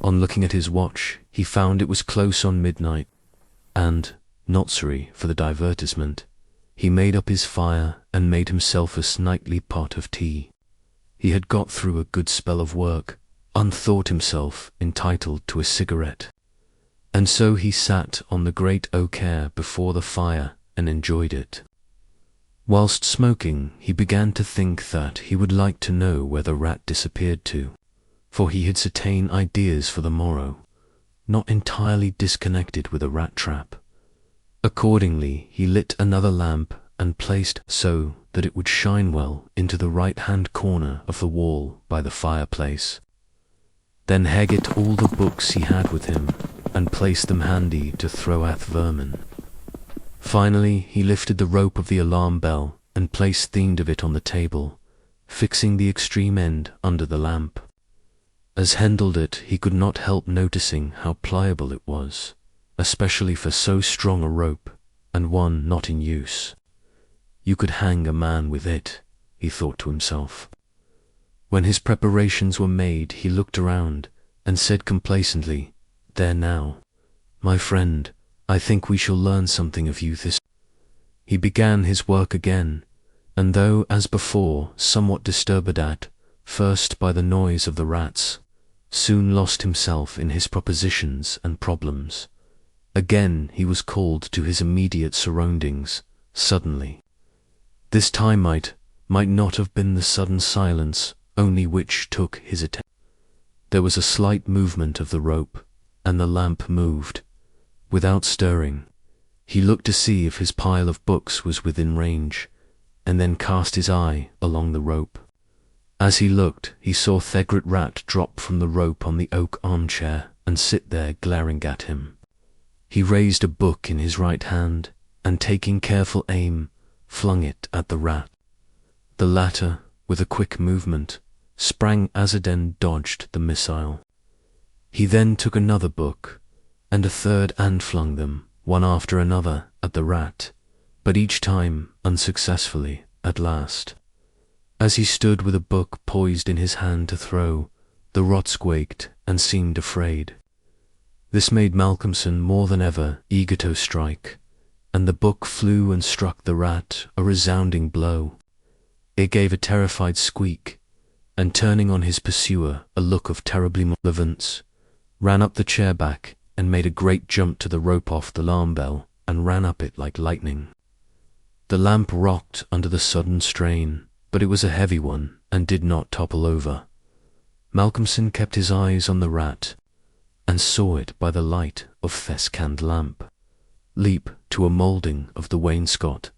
On looking at his watch, he found it was close on midnight, and, not sorry for the divertisement, he made up his fire and made himself a nightly pot of tea. He had got through a good spell of work, unthought himself entitled to a cigarette, and so he sat on the great oak chair before the fire and enjoyed it. Whilst smoking, he began to think that he would like to know where the rat disappeared to, for he had certain ideas for the morrow, not entirely disconnected with a rat trap. Accordingly, he lit another lamp and placed so that it would shine well into the right-hand corner of the wall by the fireplace. Then hegget all the books he had with him and placed them handy to throw at vermin. Finally, he lifted the rope of the alarm bell and placed the end of it on the table, fixing the extreme end under the lamp. As handled it, he could not help noticing how pliable it was, especially for so strong a rope, and one not in use. You could hang a man with it, he thought to himself. When his preparations were made, he looked around and said complacently, "There now, my friend, I think we shall learn something of you this." He began his work again, and though, as before, somewhat disturbed at first by the noise of the rats, soon lost himself in his propositions and problems. Again he was called to his immediate surroundings, suddenly. This time might not have been the sudden silence only which took his attention. There was a slight movement of the rope, and the lamp moved. Without stirring, he looked to see if his pile of books was within range, and then cast his eye along the rope. As he looked, he saw Thegret Rat drop from the rope on the oak armchair and sit there glaring at him. He raised a book in his right hand, and taking careful aim, flung it at the rat. The latter, with a quick movement, sprang as it and dodged the missile. He then took another book, and a third, and flung them, one after another, at the rat, but each time unsuccessfully at last. As he stood with a book poised in his hand to throw, the rat squeaked and seemed afraid. This made Malcolmson more than ever eager to strike, and the book flew and struck the rat a resounding blow. It gave a terrified squeak, and turning on his pursuer a look of terribly malevolence, ran up the chair back and made a great jump to the rope off the alarm bell and ran up it like lightning. The lamp rocked under the sudden strain, but it was a heavy one and did not topple over. Malcolmson kept his eyes on the rat, and saw it by the light of Thescand lamp leap to a moulding of the wainscot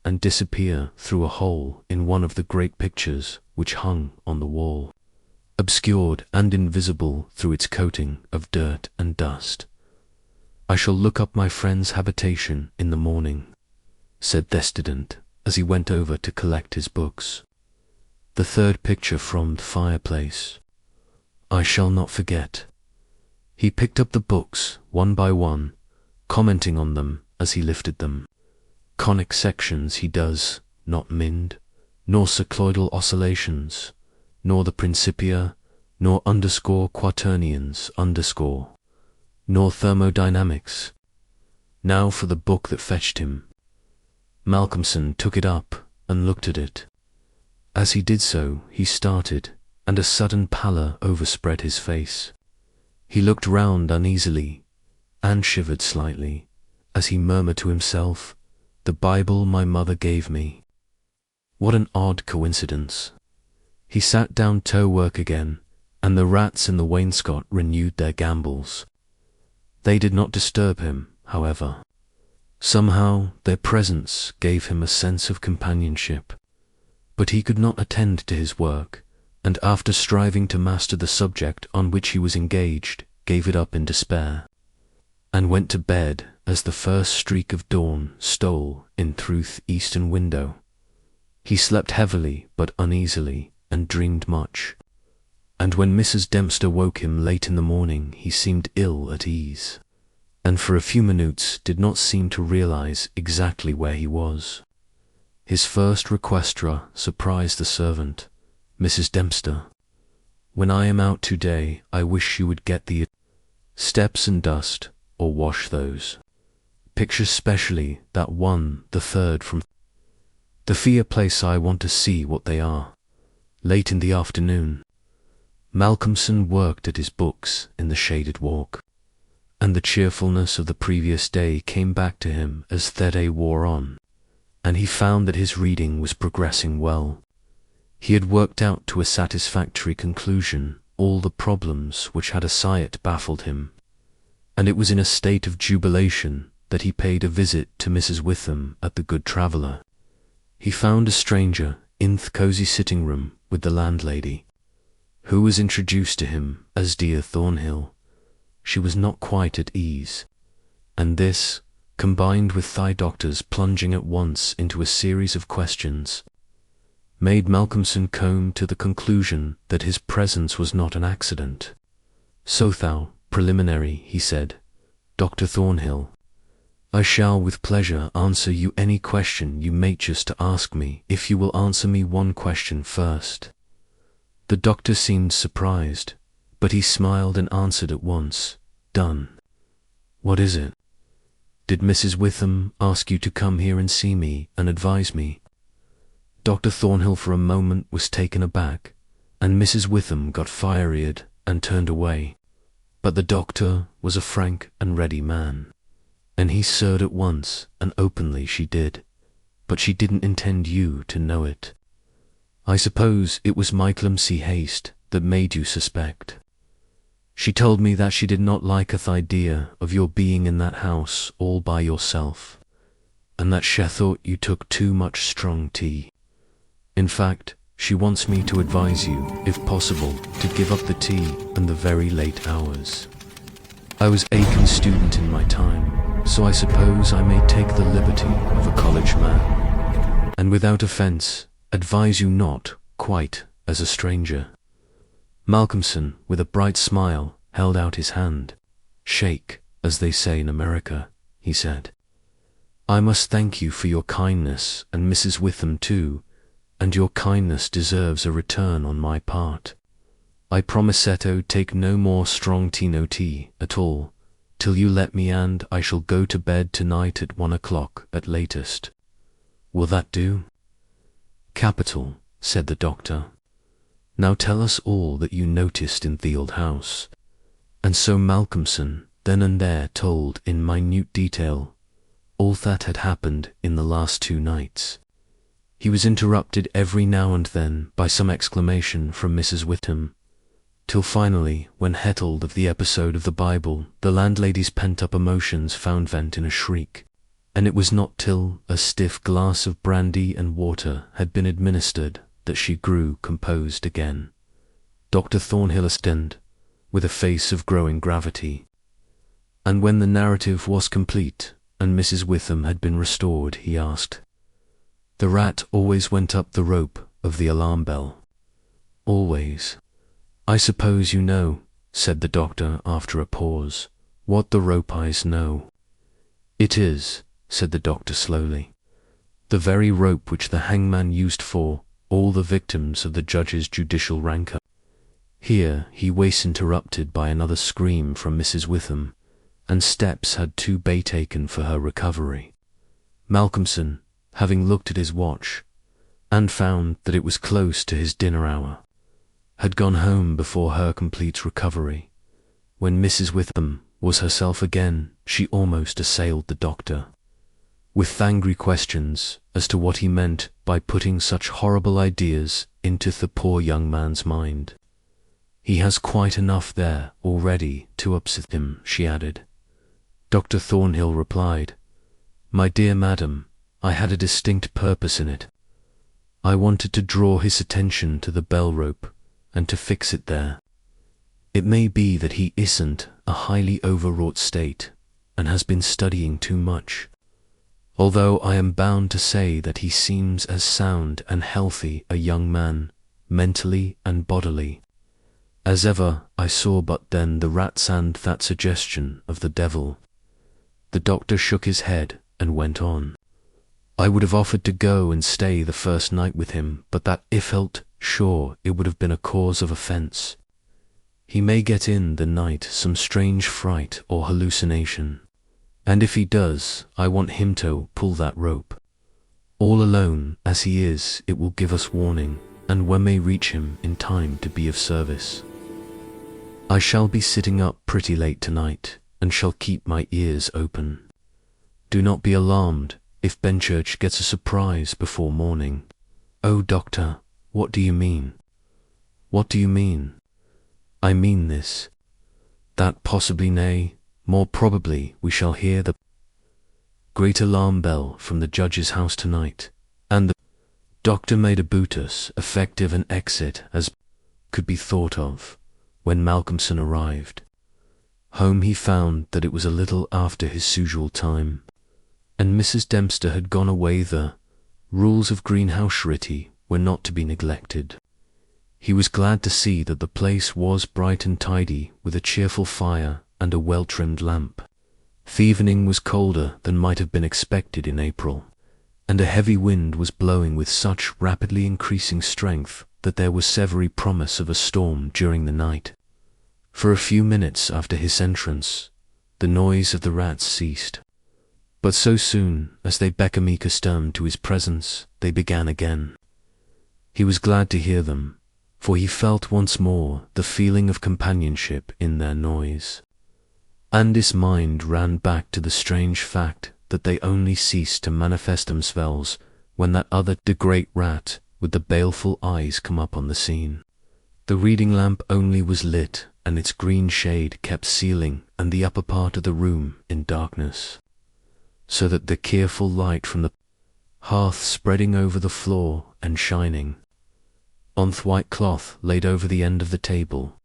and disappear through a hole in one of the great pictures which hung on the wall, obscured and invisible through its coating of dirt and dust. "I shall look up my friend's habitation in the morning," said Thestident as he went over to collect his books. The third picture from the fireplace. "I shall not forget." He picked up the books one by one, commenting on them as he lifted them. Conic sections he does not mind, nor cycloidal oscillations, nor the Principia, nor _quaternions _, nor thermodynamics. Now for the book that fetched him. Malcolmson took it up and looked at it. As he did so, he started, and a sudden pallor overspread his face. He looked round uneasily, and shivered slightly, as he murmured to himself, "The Bible my mother gave me. What an odd coincidence." He sat down to work again, and the rats in the wainscot renewed their gambols. They did not disturb him, however. Somehow their presence gave him a sense of companionship, but he could not attend to his work, and after striving to master the subject on which he was engaged, gave it up in despair, and went to bed as the first streak of dawn stole in through the eastern window. He slept heavily but uneasily, and dreamed much, and when Mrs. Dempster woke him late in the morning he seemed ill at ease, and for a few minutes did not seem to realize exactly where he was. His first requestra surprised the servant. "Mrs. Dempster, when I am out today, I wish you would get the..." steps and dust, or wash those. Picture specially that one, the third from the fear place. I want to see what they are. Late in the afternoon, Malcolmson worked at his books in the shaded walk, and the cheerfulness of the previous day came back to him as the day wore on, and he found that his reading was progressing well. He had worked out to a satisfactory conclusion all the problems which had as yet baffled him, and it was in a state of jubilation that he paid a visit to Mrs. Witham at the Good Traveller. He found a stranger in the cosy sitting room with the landlady, who was introduced to him as dear Thornhill. She was not quite at ease, and this, combined with the doctor's plunging at once into a series of questions, made Malcolmson come to the conclusion that his presence was not an accident. "So thou, preliminary," he said, "Dr. Thornhill, I shall with pleasure answer you any question you may choose to ask me, if you will answer me one question first." The doctor seemed surprised, but he smiled and answered at once, "Done." "What is it?" "Did Mrs. Witham ask you to come here and see me and advise me?" Dr. Thornhill for a moment was taken aback, and Mrs. Witham got fire-eared and turned away. But the doctor was a frank and ready man, and he said at once and openly she did, but she didn't intend you to know it. I suppose it was my clumsy haste that made you suspect. She told me that she did not like the idea of your being in that house all by yourself, and that she thought you took too much strong tea. In fact, she wants me to advise you, if possible, to give up the tea and the very late hours. I was a Aiken student in my time, so I suppose I may take the liberty of a college man, and without offence, advise you not quite as a stranger. Malcolmson, with a bright smile, held out his hand. "Shake, as they say in America," he said. "I must thank you for your kindness, and Mrs. Witham too, and your kindness deserves a return on my part. I promise to take no more strong tea at all, till you let me, and I shall go to bed tonight at 1 o'clock at latest. Will that do?" "Capital," said the doctor. "Now tell us all that you noticed in the old house." And so Malcolmson then and there told in minute detail all that had happened in the last 2 nights. He was interrupted every now and then by some exclamation from Mrs. Witham, till finally, when he told of the episode of the Bible, the landlady's pent-up emotions found vent in a shriek, and it was not till a stiff glass of brandy and water had been administered that she grew composed again. Dr. Thornhill listened, with a face of growing gravity, and when the narrative was complete and Mrs. Witham had been restored, he asked, "The rat always went up the rope of the alarm bell?" "Always." "I suppose you know," said the doctor after a pause, "what the rope is know?" "It is," said the doctor slowly, "the very rope which the hangman used for all the victims of the judge's judicial rancour." Here he was interrupted by another scream from Mrs. Witham, and steps had to be taken for her recovery. Malcolmson, having looked at his watch, and found that it was close to his dinner hour, had gone home before her complete recovery. When Mrs. Witham was herself again, she almost assailed the doctor with angry questions as to what he meant by putting such horrible ideas into the poor young man's mind. "He has quite enough there already to upset him," she added. Dr. Thornhill replied, "My dear madam, I had a distinct purpose in it. I wanted to draw his attention to the bell rope and to fix it there. It may be that he isn't a highly overwrought state and has been studying too much, although I am bound to say that he seems as sound and healthy a young man, mentally and bodily, as ever I saw, but then the rats and that suggestion of the devil." The doctor shook his head and went on. "I would have offered to go and stay the first night with him, but that I felt sure it would have been a cause of offence. He may get in the night some strange fright or hallucination. And if he does, I want him to pull that rope. All alone as he is, it will give us warning, and we may reach him in time to be of service. I shall be sitting up pretty late tonight, and shall keep my ears open. Do not be alarmed if Benchurch gets a surprise before morning. Oh, Doctor, what do you mean? What do you mean? I mean this, that possibly, nay, more probably, we shall hear the great alarm bell from the judge's house tonight, and the doctor made a Brutus effective an exit as could be thought of when Malcolmson arrived. Home he found that it was a little after his usual time, and Mrs. Dempster had gone away. The rules of greenhouse-rity were not to be neglected. He was glad to see that the place was bright and tidy, with a cheerful fire and a well-trimmed lamp. The evening was colder than might have been expected in April, and a heavy wind was blowing with such rapidly increasing strength that there was every promise of a storm during the night. For a few minutes after his entrance, the noise of the rats ceased, but so soon as they became accustomed to his presence, they began again. He was glad to hear them, for he felt once more the feeling of companionship in their noise, and his mind ran back to the strange fact that they only ceased to manifest themselves when that other the great rat with the baleful eyes come up on the scene. The reading lamp only was lit, and its green shade kept ceiling and the upper part of the room in darkness, so that the careful light from the hearth spreading over the floor and shining on the white cloth laid over the end of the table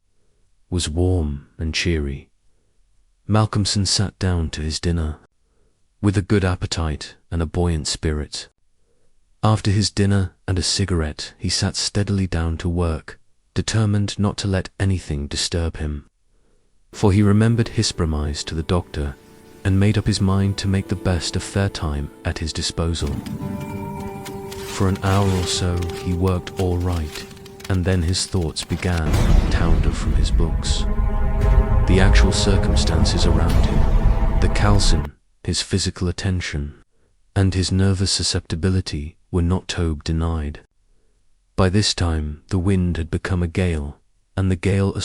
was warm and cheery. Malcolmson sat down to his dinner with a good appetite and a buoyant spirit. After his dinner and a cigarette, he sat steadily down to work, determined not to let anything disturb him, for he remembered his promise to the doctor and made up his mind to make the best of fair time at his disposal. For an hour or so he worked all right, and then his thoughts began to wander from his books. The actual circumstances around him, the calcin, his physical attention, and his nervous susceptibility were not to be denied. By this time the wind had become a gale, and the gale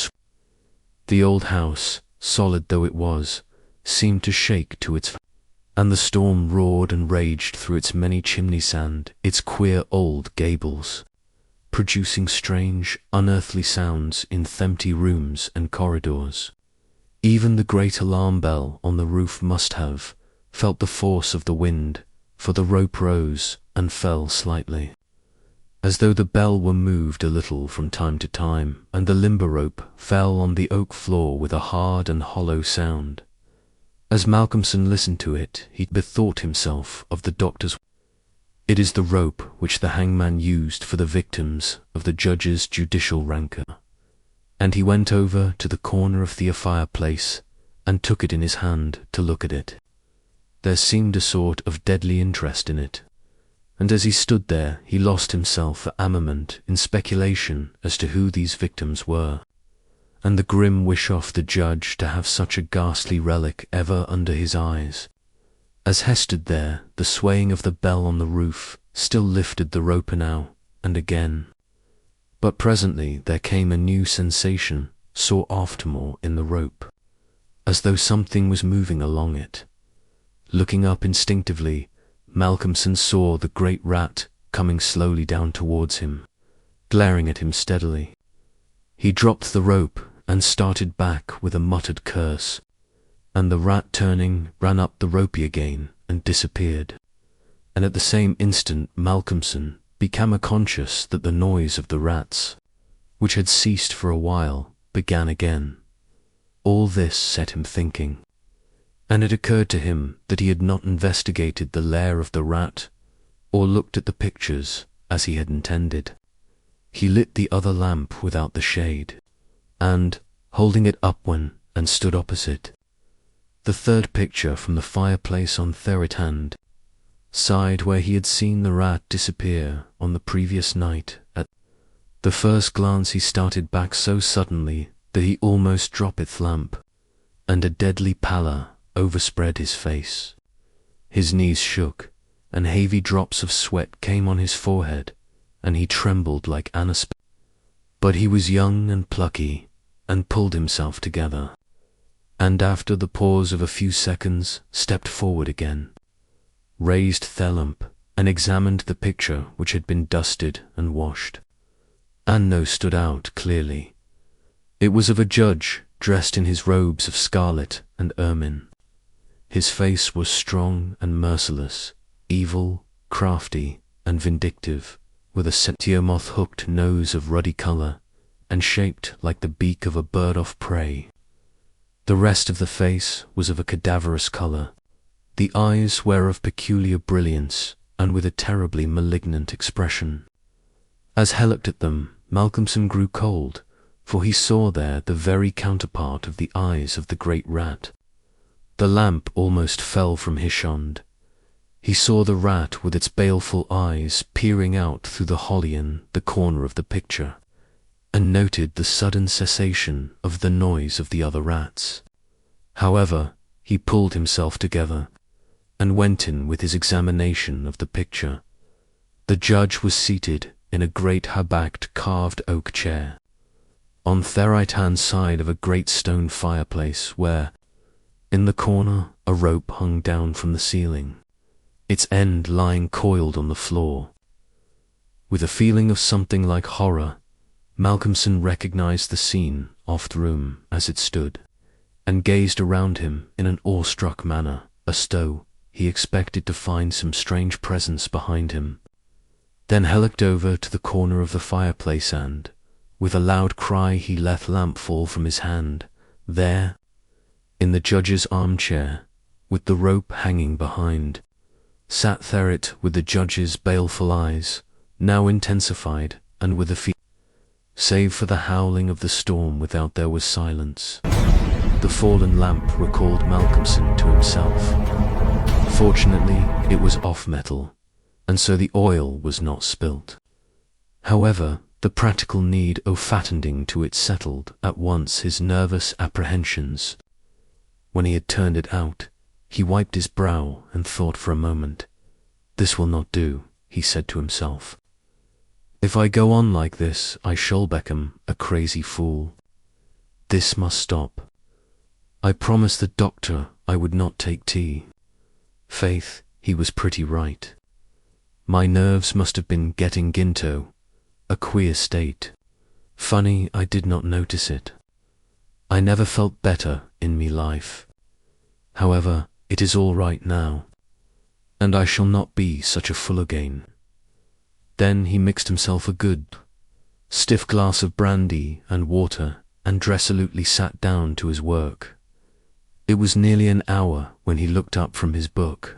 the old house, solid though it was, seemed to shake to its and the storm roared and raged through its many chimneys and its queer old gables, producing strange, unearthly sounds in empty rooms and corridors. Even the great alarm bell on the roof must have felt the force of the wind, for the rope rose and fell slightly, as though the bell were moved a little from time to time, and the limber rope fell on the oak floor with a hard and hollow sound. As Malcolmson listened to it, he bethought himself of the doctor's. It is the rope which the hangman used for the victims of the judge's judicial rancor. And he went over to the corner of the fireplace and took it in his hand to look at it. There seemed a sort of deadly interest in it, and as he stood there he lost himself for a moment in speculation as to who these victims were, and the grim wish of the judge to have such a ghastly relic ever under his eyes. As he stood there, the swaying of the bell on the roof still lifted the rope now and again. But presently there came a new sensation, so oft more in the rope, as though something was moving along it. Looking up instinctively, Malcolmson saw the great rat coming slowly down towards him, glaring at him steadily. He dropped the rope and started back with a muttered curse, and the rat turning ran up the ropey again and disappeared. And at the same instant Malcolmson became conscious that the noise of the rats, which had ceased for a while, began again. All this set him thinking, and it occurred to him that he had not investigated the lair of the rat, or looked at the pictures as he had intended. He lit the other lamp without the shade, and, holding it up one, and stood opposite the third picture from the fireplace on third hand, side where he had seen the rat disappear on the previous night. At the first glance he started back so suddenly that he almost dropped lamp, and a deadly pallor overspread his face. His knees shook, and heavy drops of sweat came on his forehead, and he trembled like aspen. But he was young and plucky, and pulled himself together, and after the pause of a few seconds stepped forward again, raised the lamp, and examined the picture which had been dusted and washed. Anno stood out clearly. It was of a judge dressed in his robes of scarlet and ermine. His face was strong and merciless, evil, crafty, and vindictive, with a sentier-moth-hooked nose of ruddy colour, and shaped like the beak of a bird of prey. The rest of the face was of a cadaverous colour. The eyes were of peculiar brilliance, and with a terribly malignant expression. As he looked at them, Malcolmson grew cold, for he saw there the very counterpart of the eyes of the great rat. The lamp almost fell from his hand. He saw the rat with its baleful eyes peering out through the holly in the corner of the picture, and noted the sudden cessation of the noise of the other rats. However, he pulled himself together, and went in with his examination of the picture. The judge was seated in a great high-backed carved oak chair, on the right-hand side of a great stone fireplace where, in the corner, a rope hung down from the ceiling, its end lying coiled on the floor. With a feeling of something like horror, Malcolmson recognized the scene of the room as it stood, and gazed around him in an awestruck manner, as though he expected to find some strange presence behind him. Then he looked over to the corner of the fireplace and, with a loud cry, he let the lamp fall from his hand. There, in the judge's armchair, with the rope hanging behind, sat Therit with the judge's baleful eyes, now intensified, and with a fear. Save for the howling of the storm without, there was silence. The fallen lamp recalled Malcolmson to himself. Fortunately, it was off metal, and so the oil was not spilt. However, the practical need of fattening to it settled at once his nervous apprehensions. When he had turned it out, he wiped his brow and thought for a moment. "This will not do," he said to himself. "If I go on like this, I shall become a crazy fool. This must stop. I promised the doctor I would not take tea. Faith, he was pretty right. My nerves must have been getting into a queer state. Funny I did not notice it. I never felt better in me life. However, it is all right now, and I shall not be such a fool again." Then he mixed himself a good, stiff glass of brandy and water, and resolutely sat down to his work. It was nearly an hour when he looked up from his book,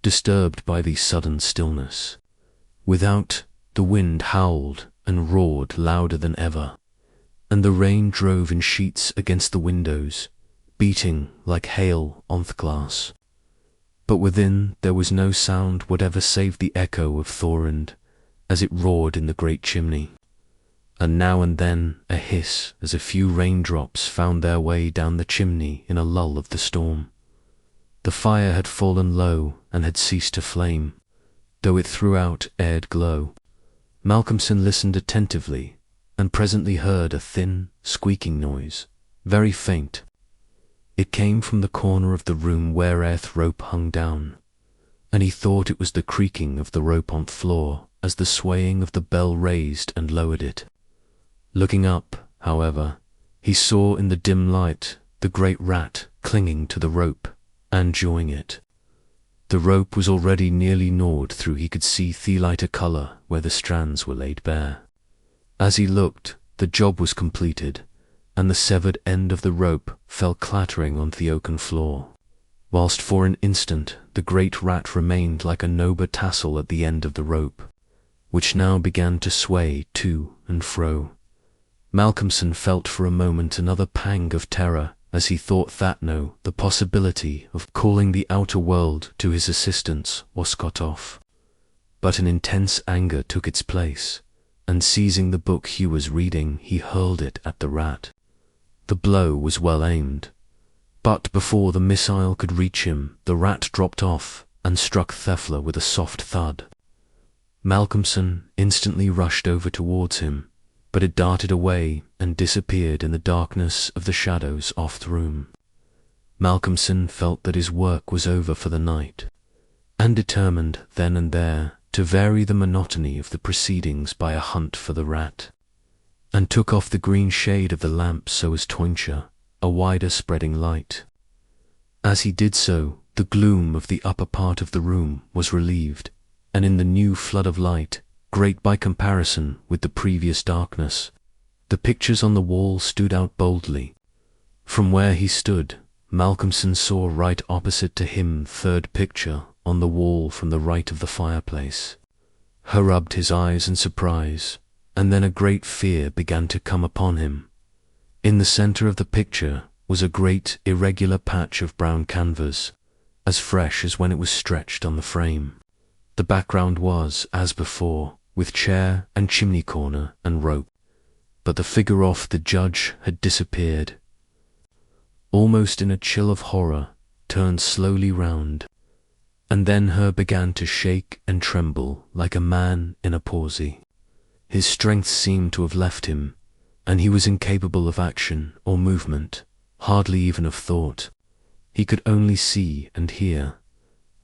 disturbed by the sudden stillness. Without, the wind howled and roared louder than ever, and the rain drove in sheets against the windows, beating like hail on the glass. But within there was no sound whatever save the echo of Thorund as it roared in the great chimney, and now and then a hiss as a few raindrops found their way down the chimney in a lull of the storm. The fire had fallen low and had ceased to flame, though it threw out aired glow. Malcolmson listened attentively, and presently heard a thin, squeaking noise, very faint. It came from the corner of the room where the rope hung down, and he thought it was the creaking of the rope on the floor as the swaying of the bell raised and lowered it. Looking up, however, he saw in the dim light the great rat clinging to the rope and jawing it. The rope was already nearly gnawed through. He could see the lighter colour where the strands were laid bare. As he looked, the job was completed, and the severed end of the rope fell clattering on the oaken floor, whilst for an instant the great rat remained like a noble tassel at the end of the rope, which now began to sway to and fro. Malcolmson felt for a moment another pang of terror as he thought that the possibility of calling the outer world to his assistance was cut off. But an intense anger took its place, and seizing the book he was reading, he hurled it at the rat. The blow was well aimed, but before the missile could reach him, the rat dropped off and struck Thefler with a soft thud. Malcolmson instantly rushed over towards him, but it darted away and disappeared in the darkness of the shadows off the room. Malcolmson felt that his work was over for the night, and determined then and there to vary the monotony of the proceedings by a hunt for the rat, and took off the green shade of the lamp so as to ensure a wider spreading light. As he did so, the gloom of the upper part of the room was relieved, and in the new flood of light, great by comparison with the previous darkness, the pictures on the wall stood out boldly. From where he stood, Malcolmson saw right opposite to him third picture on the wall from the right of the fireplace. He rubbed his eyes in surprise, and then a great fear began to come upon him. In the center of the picture was a great irregular patch of brown canvas, as fresh as when it was stretched on the frame. The background was, as before, with chair and chimney corner and rope, but the figure of the judge had disappeared. Almost in a chill of horror, turned slowly round, and then her began to shake and tremble like a man in a palsy. His strength seemed to have left him, and he was incapable of action or movement, hardly even of thought. He could only see and hear.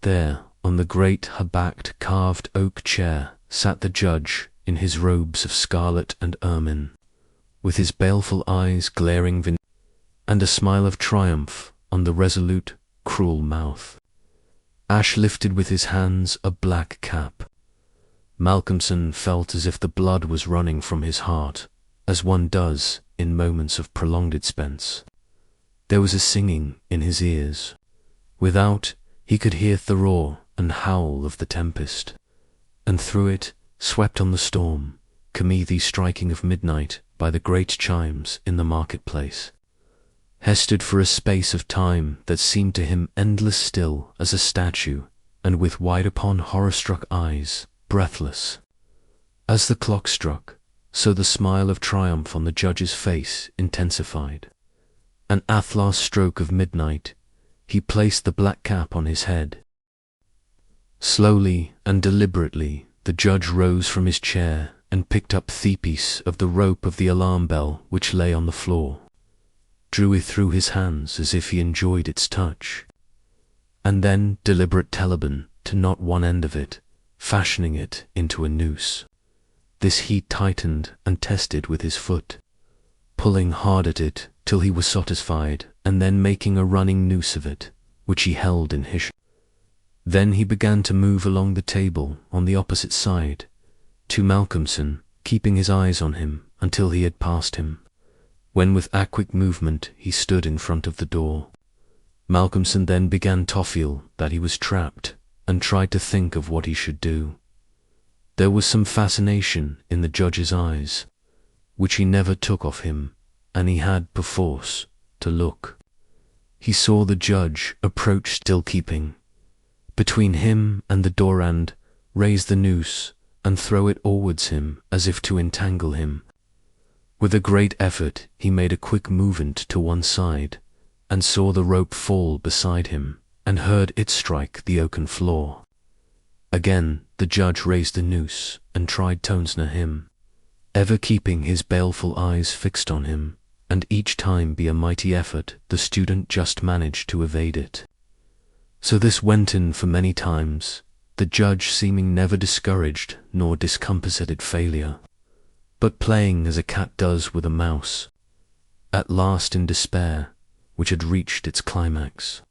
There, on the great high-backed carved oak chair, sat the judge in his robes of scarlet and ermine, with his baleful eyes glaring and a smile of triumph on the resolute, cruel mouth. Ash lifted with his hands a black cap. Malcolmson felt as if the blood was running from his heart, as one does in moments of prolonged expense. There was a singing in his ears. Without, he could hear the roar and howl of the tempest, and through it, swept on the storm, come the striking of midnight by the great chimes in the marketplace. He stood for a space of time that seemed to him endless still as a statue, and with wide-upon horror-struck eyes, breathless. As the clock struck, so the smile of triumph on the judge's face intensified, and at the last stroke of midnight, he placed the black cap on his head. Slowly and deliberately, the judge rose from his chair and picked up the piece of the rope of the alarm bell which lay on the floor, drew it through his hands as if he enjoyed its touch, and then deliberate Taliban to knot one end of it, fashioning it into a noose. This he tightened and tested with his foot, pulling hard at it till he was satisfied, and then making a running noose of it, which he held in his. Then he began to move along the table on the opposite side, to Malcolmson, keeping his eyes on him until he had passed him, when with a quick movement he stood in front of the door. Malcolmson then began to feel that he was trapped, and tried to think of what he should do. There was some fascination in the judge's eyes, which he never took off him, and he had, perforce, to look. He saw the judge approach, still keeping between him and the door, and raise the noose and throw it towards him as if to entangle him. With a great effort he made a quick movement to one side, and saw the rope fall beside him, and heard it strike the oaken floor. Again the judge raised the noose and tried to ensnare him, ever keeping his baleful eyes fixed on him, and each time by a mighty effort the student just managed to evade it. So this went on for many times, the judge seeming never discouraged nor discomposed at failure, but playing as a cat does with a mouse. At last, in despair, which had reached its climax,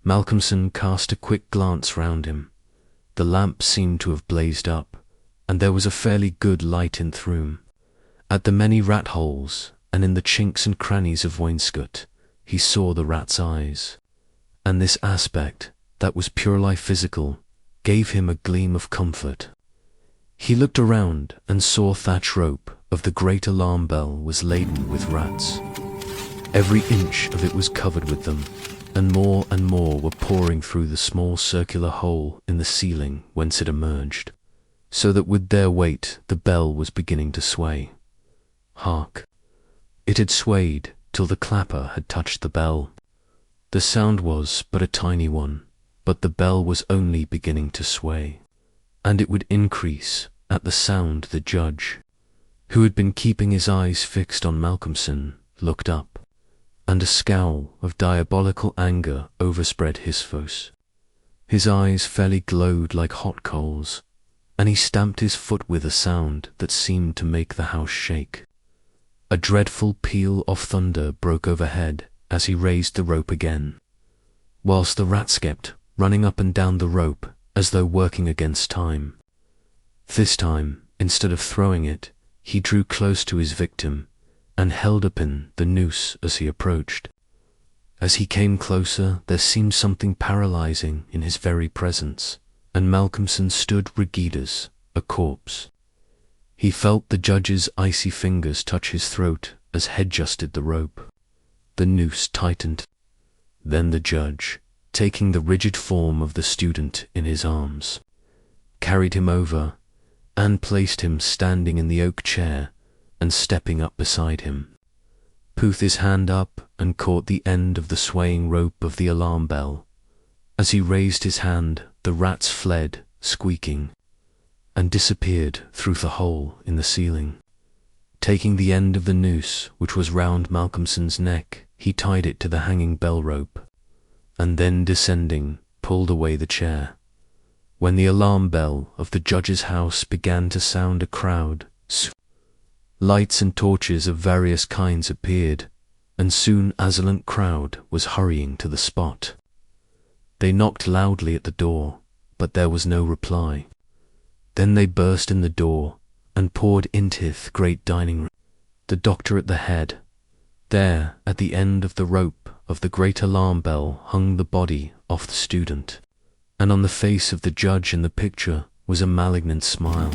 Malcolmson cast a quick glance round him. The lamp seemed to have blazed up, and there was a fairly good light in the room. At the many rat holes, and in the chinks and crannies of wainscot, he saw the rat's eyes, and this aspect, that was purely physical, gave him a gleam of comfort. He looked around and saw thatch rope of the great alarm bell was laden with rats. Every inch of it was covered with them, and more were pouring through the small circular hole in the ceiling whence it emerged, so that with their weight the bell was beginning to sway. Hark! It had swayed till the clapper had touched the bell. The sound was but a tiny one, but the bell was only beginning to sway, and it would increase at the sound. The judge, who had been keeping his eyes fixed on Malcolmson, looked up, and a scowl of diabolical anger overspread his face. His eyes fairly glowed like hot coals, and he stamped his foot with a sound that seemed to make the house shake. A dreadful peal of thunder broke overhead as he raised the rope again, whilst the rats kept running up and down the rope as though working against time. This time, instead of throwing it, he drew close to his victim and held open the noose as he approached. As he came closer, there seemed something paralyzing in his very presence, and Malcolmson stood rigid as a corpse. He felt the judge's icy fingers touch his throat as Head adjusted the rope. The noose tightened. Then the judge, taking the rigid form of the student in his arms, carried him over and placed him standing in the oak chair and stepping up beside him. Put his hand up and caught the end of the swaying rope of the alarm bell. As he raised his hand, the rats fled, squeaking, and disappeared through the hole in the ceiling. Taking the end of the noose, which was round Malcolmson's neck, he tied it to the hanging bell rope, and then descending, pulled away the chair. When the alarm bell of the judge's house began to sound, a crowd, lights and torches of various kinds appeared, and soon an assaillant crowd was hurrying to the spot. They knocked loudly at the door, but there was no reply. Then they burst in the door and poured into the great dining room, the doctor at the head. There, at the end of the rope of the great alarm bell, hung the body of the student, and on the face of the judge in the picture was a malignant smile.